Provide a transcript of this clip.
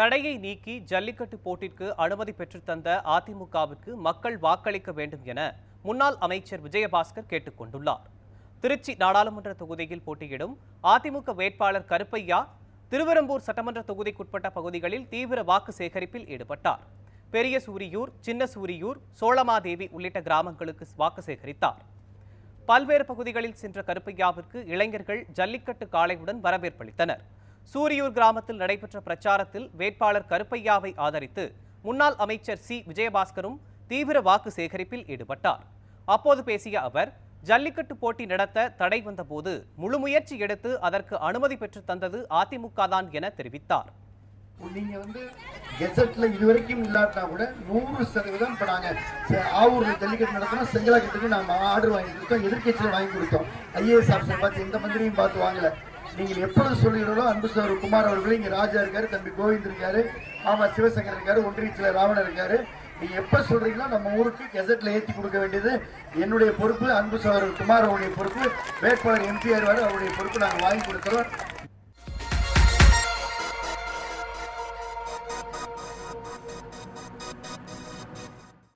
தடையை நீக்கி ஜல்லிக்கட்டு போட்டிற்கு அனுமதி பெற்றுத்தந்த அதிமுகவிற்கு மக்கள் வாக்களிக்க வேண்டும் என முன்னாள் அமைச்சர் விஜயபாஸ்கர் கேட்டுக் கொண்டுள்ளார். திருச்சி நாடாளுமன்ற தொகுதியில் போட்டியிடும் அதிமுக வேட்பாளர் கருப்பையா திருவெரும்பூர் சட்டமன்ற தொகுதிக்குட்பட்ட பகுதிகளில் தீவிர வாக்கு சேகரிப்பில் ஈடுபட்டார். பெரிய சூரியூர், சின்ன சூரியூர், சோளமாதேவி உள்ளிட்ட கிராமங்களுக்கு வாக்கு சேகரித்தார். பல்வேறு பகுதிகளில் சென்ற கருப்பையாவிற்கு இளைஞர்கள் ஜல்லிக்கட்டு காளையுடன் வரவேற்பளித்தனர். சூரியூர் கிராமத்தில் நடைபெற்ற பிரச்சாரத்தில் வேட்பாளர் கருப்பையாவை ஆதரித்து முன்னாள் அமைச்சர் சி விஜயபாஸ்கரும் தீவிர வாக்கு சேகரிப்பில் ஈடுபட்டார். அப்போது பேசிய அவர், ஜல்லிக்கட்டு போட்டி நடத்த தடை வந்தபோது முழு முயற்சி எடுத்து அதற்கு அனுமதி பெற்று தந்தது அதிமுக தான் என தெரிவித்தார். நீங்க கெசட்ல இதுவரைக்கும் இல்லாட்டா கூட 100% இப்ப நாங்க ஆவூர்ல ஜல்லிக்கட்டு நடத்தினா செங்கலாக்கட்டுக்கு நாம ஆர்டர் வாங்கி கொடுத்தோம், எதிர்கட்சியில வாங்கி கொடுத்தோம். ஐஏஎஸ் ஆஃபீஸர் பார்த்து எந்த மந்திரியும் பார்த்து வாங்கல. நீங்கள் எப்பொழுது சொல்லுகிறோம், அன்பு சகோதரர் குமார் அவர்கள், இங்க ராஜா இருக்காரு, தம்பி கோவிந்த் இருக்காரு, ஆமா சிவசங்கர் இருக்காரு, ஒன்றியத்தில் ராவணன் இருக்காரு. நீங்க எப்ப சொல்றீங்களோ நம்ம ஊருக்கு கெசட்ல ஏற்றி கொடுக்க வேண்டியது என்னுடைய பொறுப்பு, அன்பு சகோதரர் குமார் அவருடைய பொறுப்பு, வேட்பாளர் எம்பி ஆர் அவருடைய பொறுப்பு. நாங்கள் வாங்கி கொடுக்கிறோம்.